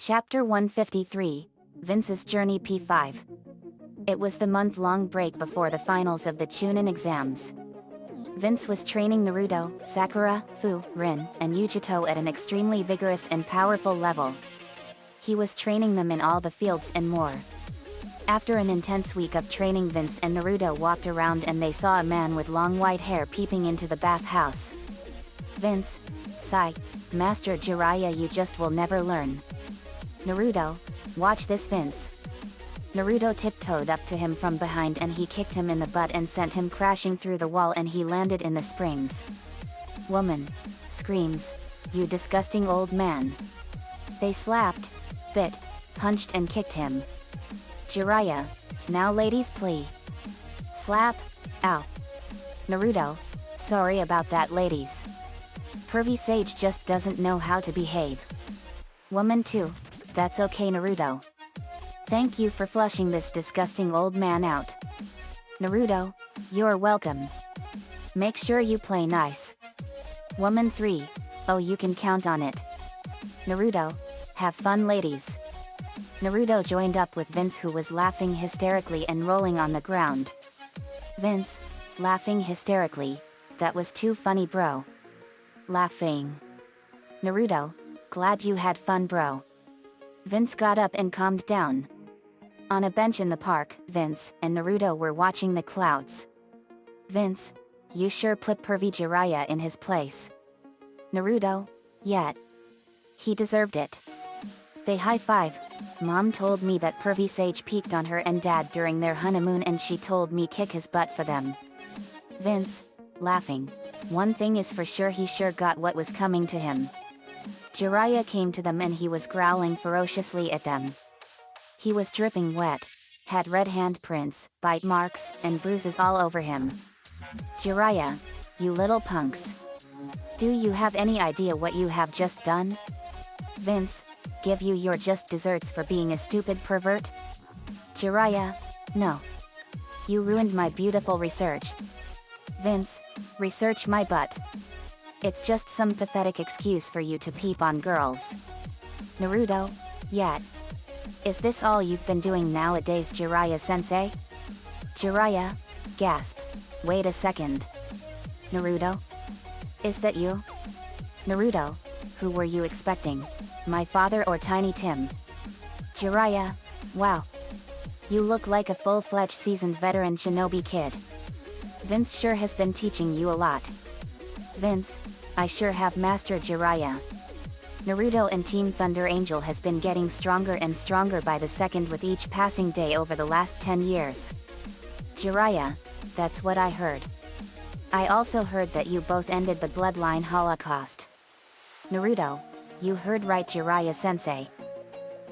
Chapter 153, Vince's Journey P5. It was the month-long break before the finals of the Chunin exams. Vince was training Naruto, Sakura, Fu, Rin, and Yujito at an extremely vigorous and powerful level. He was training them in all the fields and more. After an intense week of training, Vince and Naruto walked around and they saw a man with long white hair peeping into the bathhouse. Vince, sigh, Master Jiraiya, you just will never learn. Naruto, watch this, Vince. Naruto tiptoed up to him from behind and he kicked him in the butt and sent him crashing through the wall and he landed in the springs. Woman screams, "You disgusting old man." They slapped, bit, punched and kicked him. Jiraiya, now ladies plea. Slap, ow. Naruto, sorry about that ladies. Pervy Sage just doesn't know how to behave. Woman too, that's okay Naruto. Thank you for flushing this disgusting old man out. Naruto, you're welcome. Make sure you play nice. Woman 3, oh you can count on it. Naruto, have fun ladies. Naruto joined up with Vince who was laughing hysterically and rolling on the ground. Vince, laughing hysterically, that was too funny bro. Laughing. Naruto, glad you had fun bro. Vince got up and calmed down. On a bench in the park, Vince and Naruto were watching the clouds. Vince, you sure put pervy Jiraiya in his place. Naruto, yet. He deserved it. They high-five. Mom told me that pervy Sage peeked on her and Dad during their honeymoon and she told me kick his butt for them. Vince, laughing. One thing is for sure, he sure got what was coming to him. Jiraiya came to them and he was growling ferociously at them. He was dripping wet, had red handprints, bite marks, and bruises all over him. Jiraiya, you little punks. Do you have any idea what you have just done? Vince, give you your just desserts for being a stupid pervert? Jiraiya, no. You ruined my beautiful research. Vince, research my butt. It's just some pathetic excuse for you to peep on girls. Naruto, yet. Is this all you've been doing nowadays, Jiraiya-sensei? Jiraiya, gasp. Wait a second. Naruto? Is that you? Naruto, who were you expecting? My father or Tiny Tim? Jiraiya, wow. You look like a full-fledged seasoned veteran shinobi kid. Vince sure has been teaching you a lot. Vince, I sure have, Master Jiraiya. Naruto and Team Thunder Angel has been getting stronger and stronger by the second with each passing day over the last 10 years. Jiraiya, that's what I heard. I also heard that you both ended the bloodline holocaust. Naruto, you heard right, Jiraiya-sensei.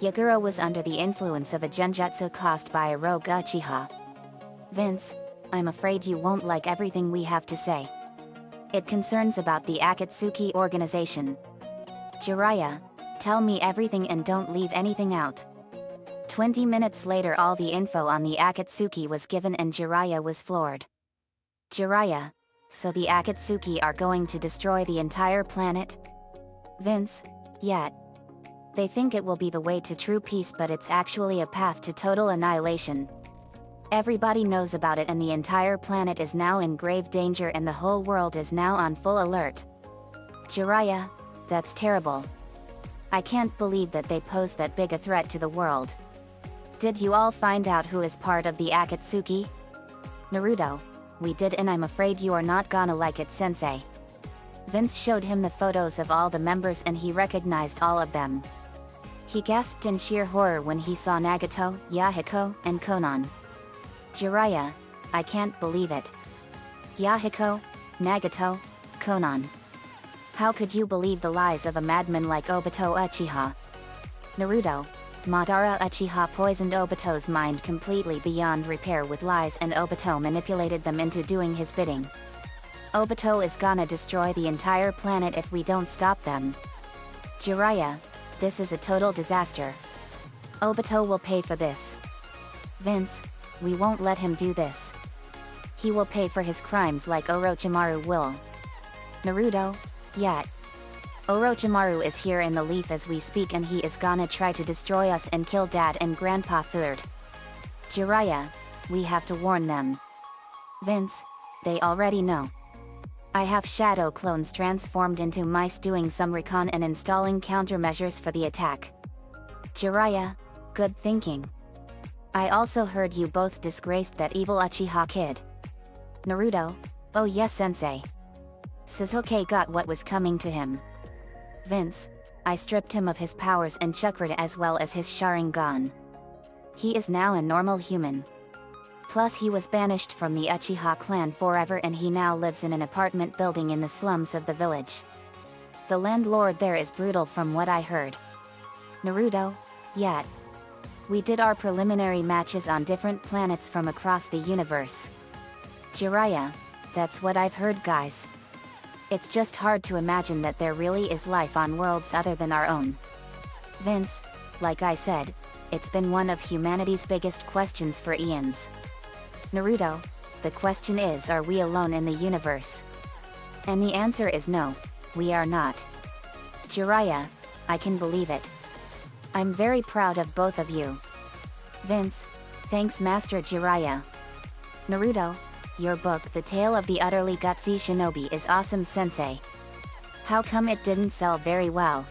Yaguro was under the influence of a genjutsu caused by a rogue Uchiha. Vince, I'm afraid you won't like everything we have to say. It concerns about the Akatsuki organization. Jiraiya, tell me everything and don't leave anything out. 20 minutes later, all the info on the Akatsuki was given and Jiraiya was floored. Jiraiya, so the Akatsuki are going to destroy the entire planet? Vince, yet. They think it will be the way to true peace, but it's actually a path to total annihilation. Everybody knows about it and the entire planet is now in grave danger and the whole world is now on full alert. Jiraiya, that's terrible. I can't believe that they pose that big a threat to the world. Did you all find out who is part of the Akatsuki? Naruto, we did and I'm afraid you are not gonna like it, sensei. Vince showed him the photos of all the members and he recognized all of them. He gasped in sheer horror when he saw Nagato, Yahiko, and Konan. Jiraiya, I can't believe it. Yahiko, Nagato, Konan. How could you believe the lies of a madman like Obito Uchiha? Naruto, Madara Uchiha poisoned Obito's mind completely beyond repair with lies and Obito manipulated them into doing his bidding. Obito is gonna destroy the entire planet if we don't stop them. Jiraiya, this is a total disaster. Obito will pay for this. Vince, we won't let him do this. He will pay for his crimes like Orochimaru will. Naruto, yet. Orochimaru is here in the leaf as we speak, and he is gonna try to destroy us and kill Dad and Grandpa third. Jiraiya, we have to warn them. Vince, they already know. I have shadow clones transformed into mice doing some recon and installing countermeasures for the attack. Jiraiya, good thinking. I also heard you both disgraced that evil Uchiha kid. Naruto, oh yes sensei. Sasuke got what was coming to him. Vince, I stripped him of his powers and chakra as well as his Sharingan. He is now a normal human. Plus he was banished from the Uchiha clan forever and he now lives in an apartment building in the slums of the village. The landlord there is brutal from what I heard. Naruto, yeah. We did our preliminary matches on different planets from across the universe. Jiraiya, that's what I've heard guys. It's just hard to imagine that there really is life on worlds other than our own. Vince, like I said, it's been one of humanity's biggest questions for eons. Naruto, the question is, are we alone in the universe? And the answer is no, we are not. Jiraiya, I can believe it. I'm very proud of both of you. Vince, thanks Master Jiraiya. Naruto, your book The Tale of the Utterly Gutsy Shinobi is awesome sensei. How come it didn't sell very well?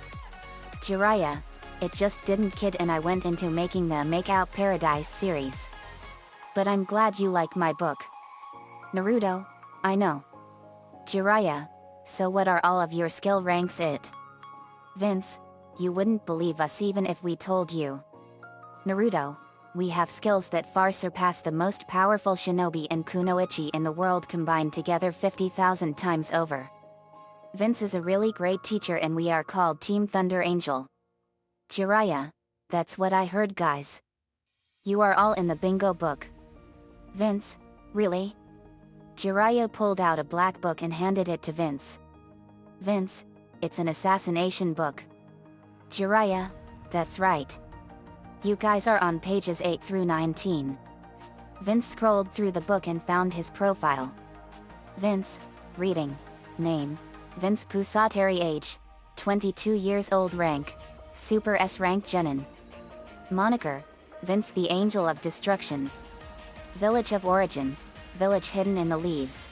Jiraiya, it just didn't kid and I went into making the Make Out Paradise series. But I'm glad you like my book. Naruto, I know. Jiraiya, so what are all of your skill ranks it? Vince, you wouldn't believe us even if we told you. Naruto, we have skills that far surpass the most powerful shinobi and kunoichi in the world combined together 50,000 times over. Vince is a really great teacher and we are called Team Thunder Angel. Jiraiya, that's what I heard guys. You are all in the bingo book. Vince, really? Jiraiya pulled out a black book and handed it to Vince. Vince, it's an assassination book. Jiraiya, that's right. You guys are on pages 8 through 19. Vince scrolled through the book and found his profile. Vince, reading, name, Vince Pusateri age, 22 years old rank, Super S rank Genin. Moniker, Vince the Angel of Destruction. Village of origin, village hidden in the leaves.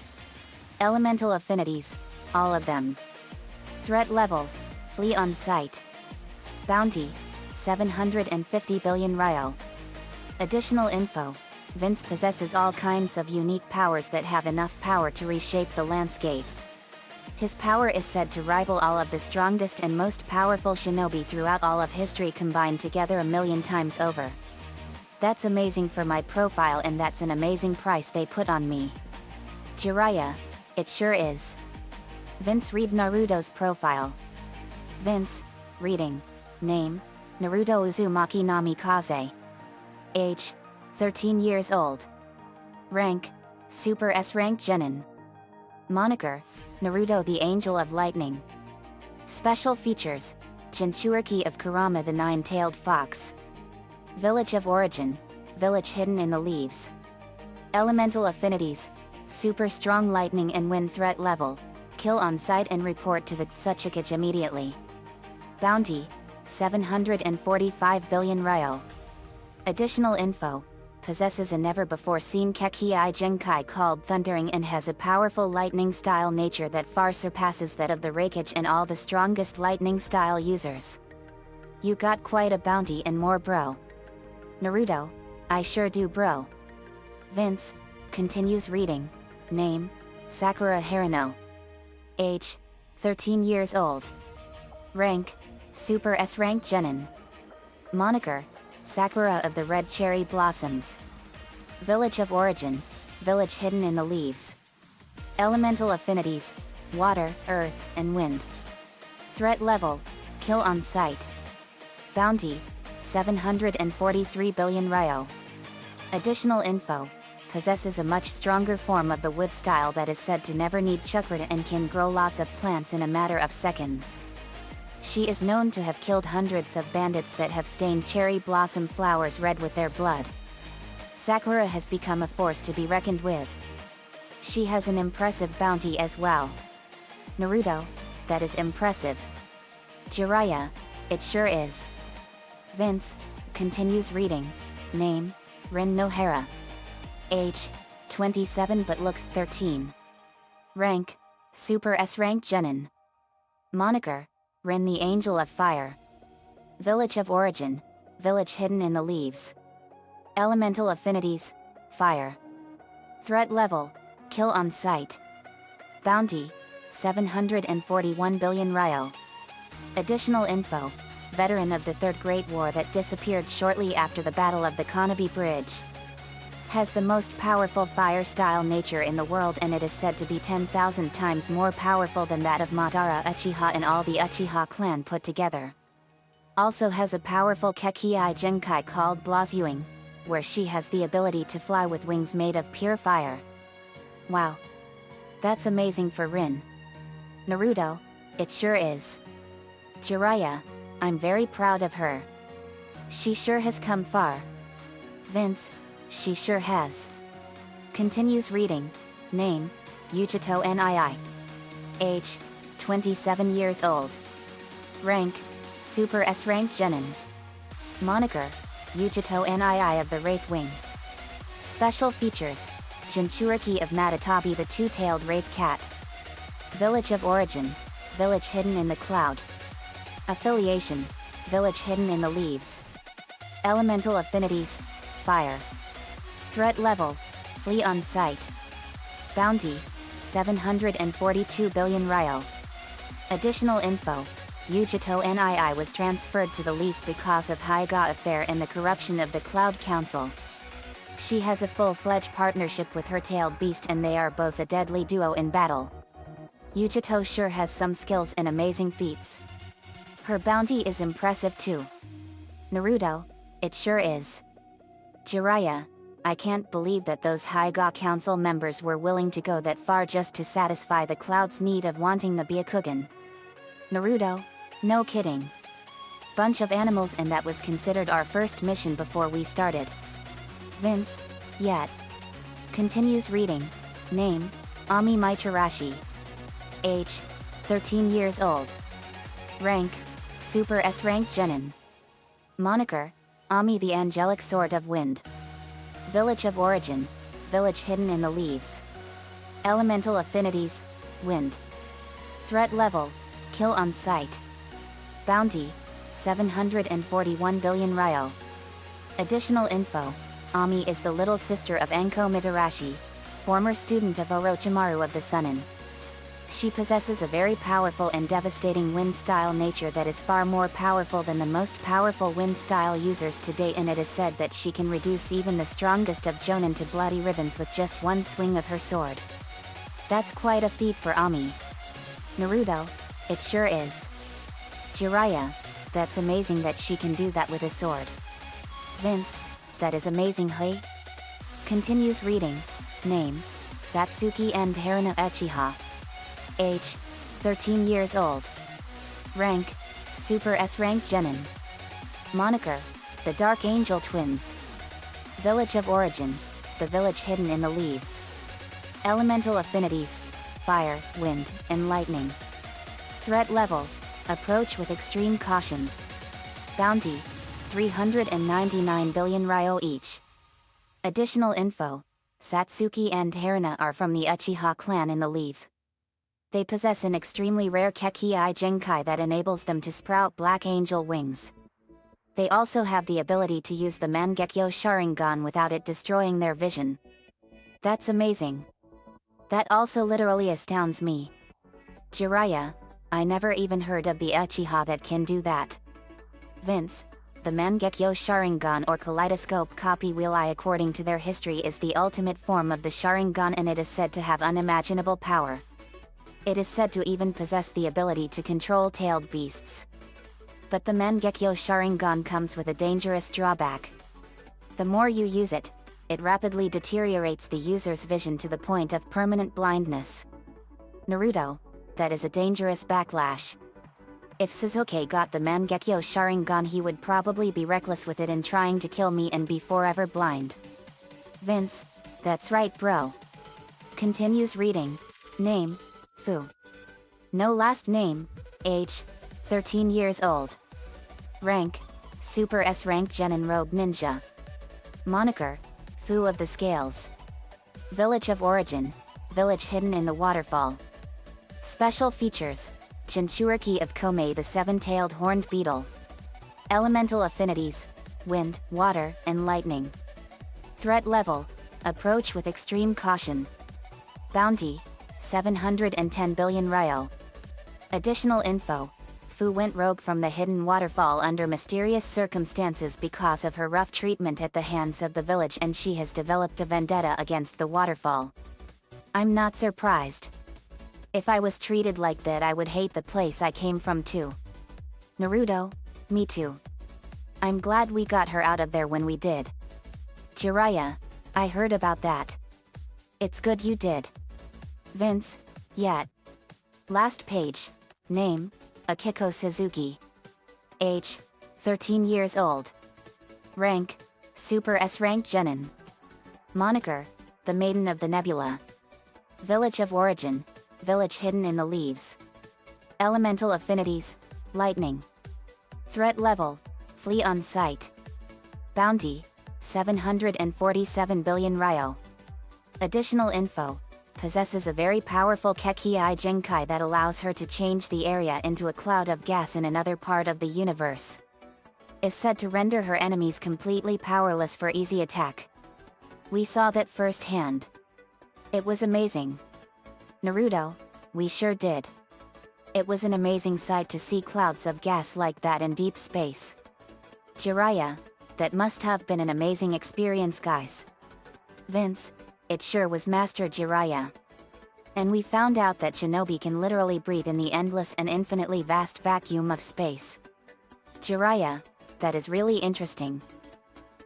Elemental affinities, all of them. Threat level, flee on sight. Bounty, 750 billion Ryo. Additional info, Vince possesses all kinds of unique powers that have enough power to reshape the landscape. His power is said to rival all of the strongest and most powerful shinobi throughout all of history combined together 1,000,000 times over. That's amazing for my profile and that's an amazing price they put on me. Jiraiya, it sure is. Vince read Naruto's profile. Vince, reading, name, Naruto Uzumaki Namikaze. Age, 13 years old. Rank, Super S rank Genin. Moniker, Naruto the Angel of Lightning. Special features, Jinchuriki of Kurama the Nine-Tailed Fox. Village of origin, village hidden in the leaves. Elemental affinities, super strong lightning and wind threat level, kill on sight and report to the Tsuchikage immediately. Bounty, 745 billion Ryo. Additional info, possesses a never-before-seen Kekkei Jinkai called Thundering and has a powerful lightning-style nature that far surpasses that of the Raikage and all the strongest lightning-style users. You got quite a bounty and more bro. Naruto, I sure do bro. Vince, continues reading, name, Sakura Harino. Age, 13 years old. Rank, Super S rank Genin. Moniker, Sakura of the Red Cherry Blossoms. Village of origin, village hidden in the leaves. Elemental affinities, water, earth, and wind. Threat level, kill on sight. Bounty, 743 billion Ryo. Additional info, possesses a much stronger form of the wood style that is said to never need chakra and can grow lots of plants in a matter of seconds. She is known to have killed hundreds of bandits that have stained cherry blossom flowers red with their blood. Sakura has become a force to be reckoned with. She has an impressive bounty as well. Naruto, that is impressive. Jiraiya, it sure is. Vince continues reading. Name, Rin Nohara. Age, 27 but looks 13. Rank, Super S rank Genin. Moniker, Rin the Angel of Fire. Village of origin, village hidden in the leaves. Elemental affinities, fire. Threat level, kill on sight. Bounty, 741 billion Ryo. Additional info, veteran of the Third Great War that disappeared shortly after the Battle of the Konobe Bridge. Has the most powerful fire-style nature in the world, and it is said to be 10,000 times more powerful than that of Madara Uchiha and all the Uchiha clan put together. Also has a powerful Kekkei Genkai called Blazuing, where she has the ability to fly with wings made of pure fire. Wow. That's amazing for Rin. Naruto, it sure is. Jiraiya, I'm very proud of her. She sure has come far. Vince, she sure has. Continues reading. Name, Yujito Nii. Age, 27 years old. Rank, Super S rank Genin. Moniker, Yujito Nii of the Wraith Wing. Special features, Jinchuriki of Matatabi the two-tailed Wraith Cat. Village of origin, village hidden in the cloud. Affiliation, village hidden in the leaves. Elemental affinities, fire. Threat level, flee on sight. Bounty, 742 billion Ryo. Additional info, Yujito Nii was transferred to the Leaf because of Hyuga affair and the corruption of the Cloud Council. She has a full-fledged partnership with her tailed beast, and they are both a deadly duo in battle. Yujito sure has some skills and amazing feats. Her bounty is impressive too. Naruto, it sure is. Jiraiya, I can't believe that those Hyuga Council members were willing to go that far just to satisfy the Cloud's need of wanting the Byakugan. Naruto, no kidding. Bunch of animals, and that was considered our first mission before we started. Vince, yet. Continues reading. Name, Ami Mitarashi. Age, 13 years old. Rank, Super S rank Genin. Moniker, Ami the Angelic Sword of Wind. Village of origin, village hidden in the leaves. Elemental affinities, wind. Threat level, kill on sight. Bounty, 741 billion Ryo. Additional info, Ami is the little sister of Anko Mitarashi, former student of Orochimaru of the Sunin. She possesses a very powerful and devastating wind-style nature that is far more powerful than the most powerful wind-style users to date, and it is said that she can reduce even the strongest of Jonin to bloody ribbons with just one swing of her sword. That's quite a feat for Ami. Naruto, it sure is. Jiraiya, that's amazing that she can do that with a sword. Vince, that is amazing, hey? Continues reading. Name, Satsuki and Haruna Uchiha. Age, 13 years old. Rank, Super S rank Genin. Moniker, the Dark Angel Twins. Village of origin, the village hidden in the leaves. Elemental affinities, fire, wind, and lightning. Threat level, approach with extreme caution. Bounty, 399 billion Ryo each. Additional info, Satsuki and Haruna are from the Uchiha clan in the Leaf. They possess an extremely rare Kekkei Genkai that enables them to sprout Black Angel wings. They also have the ability to use the Mangekyo Sharingan without it destroying their vision. That's amazing. That also literally astounds me. Jiraiya, I never even heard of the Uchiha that can do that. Vince, the Mangekyo Sharingan or Kaleidoscope Copy Wheel Eye, according to their history, is the ultimate form of the Sharingan, and it is said to have unimaginable power. It is said to even possess the ability to control tailed beasts. But the Mangekyo Sharingan comes with a dangerous drawback. The more you use it, it rapidly deteriorates the user's vision to the point of permanent blindness. Naruto, that is a dangerous backlash. If Sasuke got the Mangekyo Sharingan, he would probably be reckless with it in trying to kill me and be forever blind. Vince, that's right, bro. Continues reading. Name, Fu. No last name. Age, 13 years old. Rank, Super S rank Genin Rogue Ninja. Moniker, Fu of the Scales. Village of Origin, village hidden in the waterfall. Special features, Jinchuriki of Komei the seven-tailed horned beetle. Elemental affinities, wind, water, and lightning. Threat level, approach with extreme caution. Bounty, 710 billion ryo. Additional info, Fu went rogue from the hidden waterfall under mysterious circumstances because of her rough treatment at the hands of the village, and she has developed a vendetta against the waterfall. I'm not surprised. If I was treated like that, I would hate the place I came from too. Naruto, me too. I'm glad we got her out of there when we did. Jiraiya, I heard about that. It's good you did. Vince, yet. Last page. Name, Akiko Suzuki. Age, 13 years old. Rank, Super S rank Genin. Moniker, the Maiden of the Nebula. Village of Origin, village hidden in the leaves. Elemental affinities, lightning. Threat level, flee on sight. Bounty, 747 billion ryo. Additional info, possesses a very powerful Kekkei Jinkai that allows her to change the area into a cloud of gas in another part of the universe. Is said to render her enemies completely powerless for easy attack. We saw that firsthand. It was amazing. Naruto, we sure did. It was an amazing sight to see clouds of gas like that in deep space. Jiraiya, that must have been an amazing experience, guys. Vince, it sure was Master Jiraiya. And we found out that shinobi can literally breathe in the endless and infinitely vast vacuum of space. Jiraiya, that is really interesting.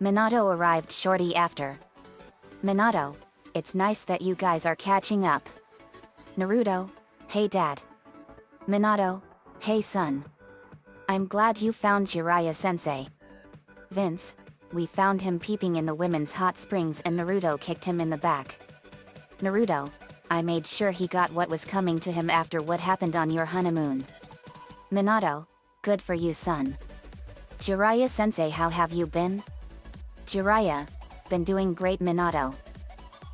Minato arrived shortly after. Minato, it's nice that you guys are catching up. Naruto, hey dad. Minato, hey son. I'm glad you found Jiraiya-sensei. Vince, we found him peeping in the women's hot springs and Naruto kicked him in the back. Naruto, I made sure he got what was coming to him after what happened on your honeymoon. Minato, good for you, son. Jiraiya-sensei, how have you been? Jiraiya, been doing great, Minato.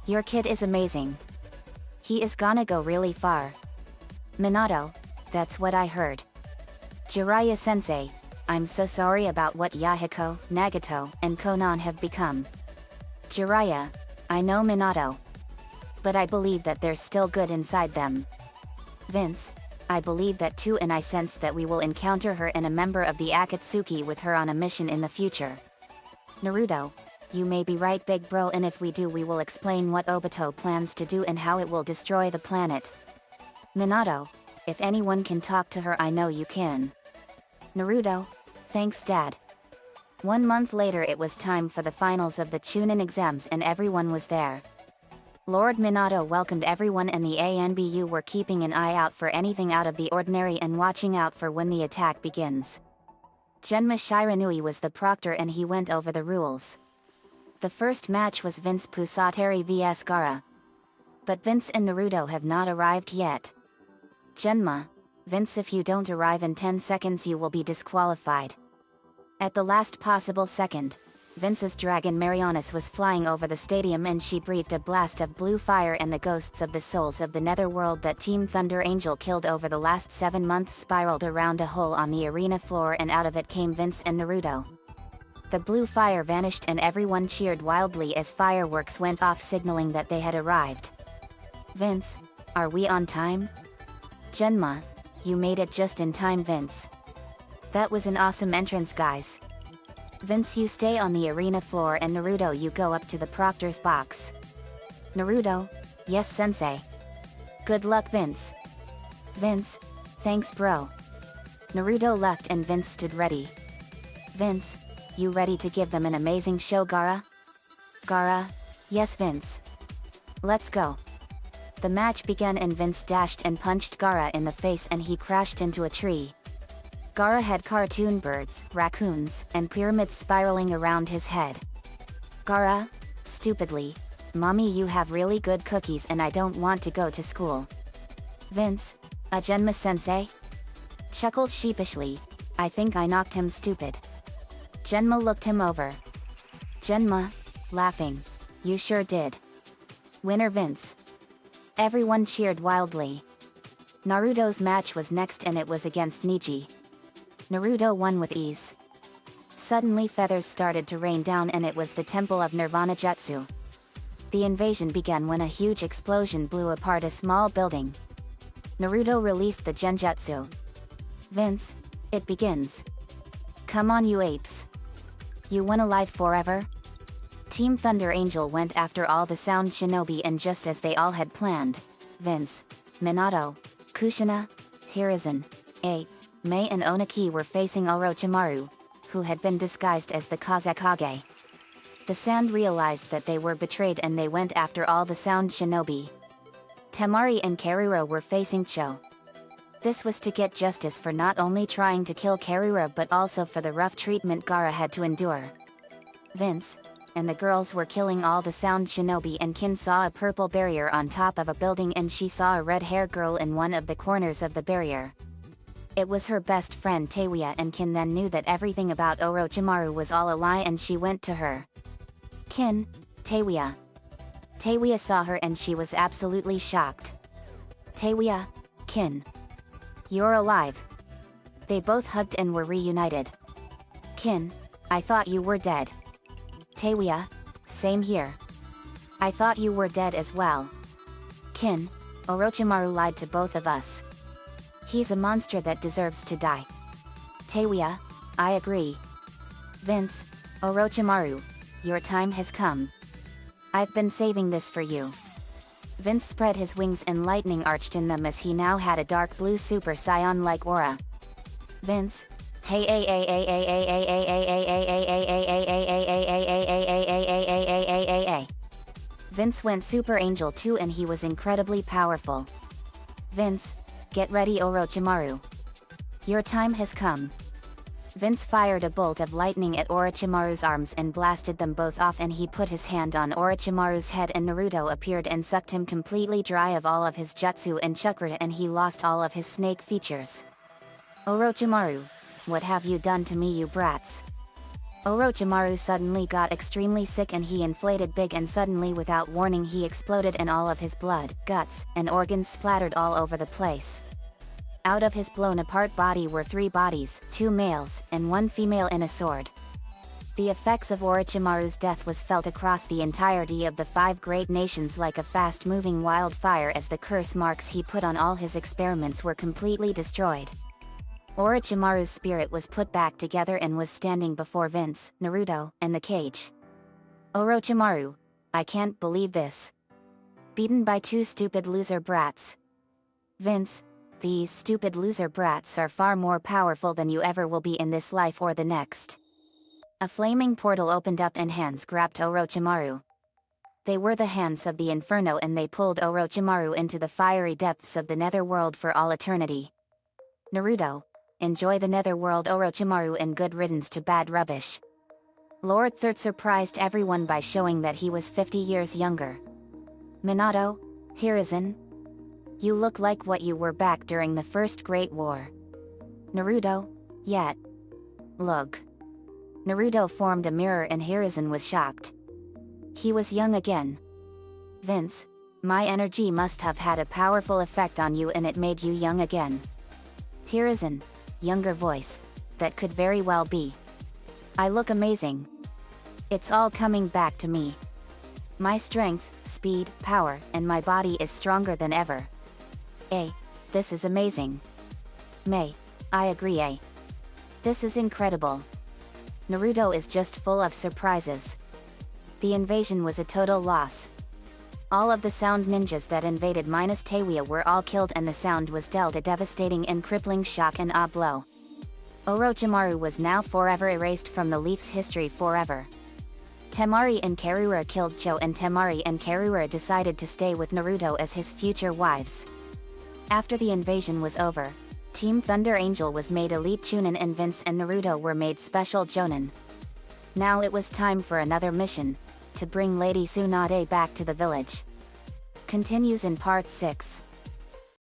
Your kid is amazing. He is gonna go really far. Minato, that's what I heard. Jiraiya-sensei, I'm so sorry about what Yahiko, Nagato, and Konan have become. Jiraiya, I know, Minato. But I believe that there's still good inside them. Vince, I believe that too, and I sense that we will encounter her and a member of the Akatsuki with her on a mission in the future. Naruto, you may be right, big bro, and if we do, we will explain what Obito plans to do and how it will destroy the planet. Minato, if anyone can talk to her, I know you can. Naruto, thanks dad. 1 month later, it was time for the finals of the Chunin exams and everyone was there. Lord Minato welcomed everyone and the ANBU were keeping an eye out for anything out of the ordinary and watching out for when the attack begins. Genma Shiranui was the proctor and he went over the rules. The first match was Vince Pusateri vs Gaara. But Vince and Naruto have not arrived yet. Genma, Vince, if you don't arrive in 10 seconds you will be disqualified. At the last possible second, Vince's dragon Marianas was flying over the stadium and she breathed a blast of blue fire, and the ghosts of the souls of the netherworld that Team Thunder Angel killed over the last 7 months spiraled around a hole on the arena floor, and out of it came Vince and Naruto. The blue fire vanished and everyone cheered wildly as fireworks went off signaling that they had arrived. Vince, are we on time? Genma, you made it just in time, Vince. That was an awesome entrance, guys. Vince, you stay on the arena floor and Naruto, you go up to the proctor's box. Naruto, yes sensei. Good luck, Vince. Vince, thanks bro. Naruto left and Vince stood ready. Vince, you ready to give them an amazing show, Gaara? Gaara, yes Vince. Let's go. The match began and Vince dashed and punched Gaara in the face and he crashed into a tree. Gaara had cartoon birds, raccoons, and pyramids spiraling around his head. Gaara, stupidly, Mommy, you have really good cookies and I don't want to go to school. Vince, Genma sensei? chuckled sheepishly. I think I knocked him stupid. Genma looked him over. Genma, laughing. You sure did. Winner Vince. Everyone cheered wildly. Naruto's match was next and it was against Niji. Naruto won with ease. Suddenly feathers started to rain down and it was the Temple of Nirvana Jutsu. The invasion began when a huge explosion blew apart a small building. Naruto released the Genjutsu. Vince, it begins. Come on you apes. You want alive forever? Team Thunder Angel went after all the sound shinobi and just as they all had planned, Vince, Minato, Kushina, Hiruzen, Mei and Oniki were facing Orochimaru, who had been disguised as the Kazekage. The Sand realized that they were betrayed and they went after all the sound shinobi. Temari and Karura were facing Cho. This was to get justice for not only trying to kill Karura but also for the rough treatment Gaara had to endure. Vince and the girls were killing all the sound shinobi and Kin saw a purple barrier on top of a building and she saw a red-haired girl in one of the corners of the barrier. It was her best friend Teiuya and Kin then knew that everything about Orochimaru was all a lie and she went to her. Kin, Teiuya. Teiuya saw her and she was absolutely shocked. Teiuya, Kin. You're alive. They both hugged and were reunited. Kin, I thought you were dead. Teiuya, same here. I thought you were dead as well. Kin, Orochimaru lied to both of us. He's a monster that deserves to die. Teiuya, I agree. Vince, Orochimaru, your time has come. I've been saving this for you. Vince spread his wings and lightning arched in them as he now had a dark blue Super Saiyan-like aura. Vince, hey Vince went Super Angel too and he was incredibly powerful. Vince, get ready Orochimaru. Your time has come. Vince fired a bolt of lightning at Orochimaru's arms and blasted them both off and he put his hand on Orochimaru's head and Naruto appeared and sucked him completely dry of all of his jutsu and chakra and he lost all of his snake features. Orochimaru, what have you done to me you brats? Orochimaru suddenly got extremely sick and he inflated big and suddenly without warning he exploded and all of his blood, guts, and organs splattered all over the place. Out of his blown apart body were 3 bodies, 2 males, and 1 female and a sword. The effects of Orochimaru's death was felt across the entirety of the 5 great nations like a fast-moving wildfire as the curse marks he put on all his experiments were completely destroyed. Orochimaru's spirit was put back together and was standing before Vince, Naruto, and the cage. Orochimaru, I can't believe this. Beaten by 2 stupid loser brats. Vince, these stupid loser brats are far more powerful than you ever will be in this life or the next. A flaming portal opened up and hands grabbed Orochimaru. They were the hands of the Inferno and they pulled Orochimaru into the fiery depths of the Netherworld for all eternity. Naruto, enjoy the Netherworld Orochimaru and good riddance to bad rubbish. Lord Third surprised everyone by showing that he was 50 years younger. Minato, Hiruzen. You look like what you were back during the First Great War. Naruto, yet. Look. Naruto formed a mirror and Hiruzen was shocked. He was young again. Vince, my energy must have had a powerful effect on you and it made you young again. Hiruzen, younger voice, that could very well be. I look amazing. It's all coming back to me. My strength, speed, power, and my body is stronger than ever. This is amazing. Mei, I agree. This is incredible. Naruto is just full of surprises. The invasion was a total loss. All of the sound ninjas that invaded minus Teiuya were all killed and the sound was dealt a devastating and crippling shock and a blow. Orochimaru was now forever erased from the Leaf's history forever. Temari and Karura killed Cho and Temari and Karura decided to stay with Naruto as his future wives. After the invasion was over, Team Thunder Angel was made Elite Chunin and Vince and Naruto were made Special Jonin. Now it was time for another mission, to bring Lady Tsunade back to the village. Continues in Part 6.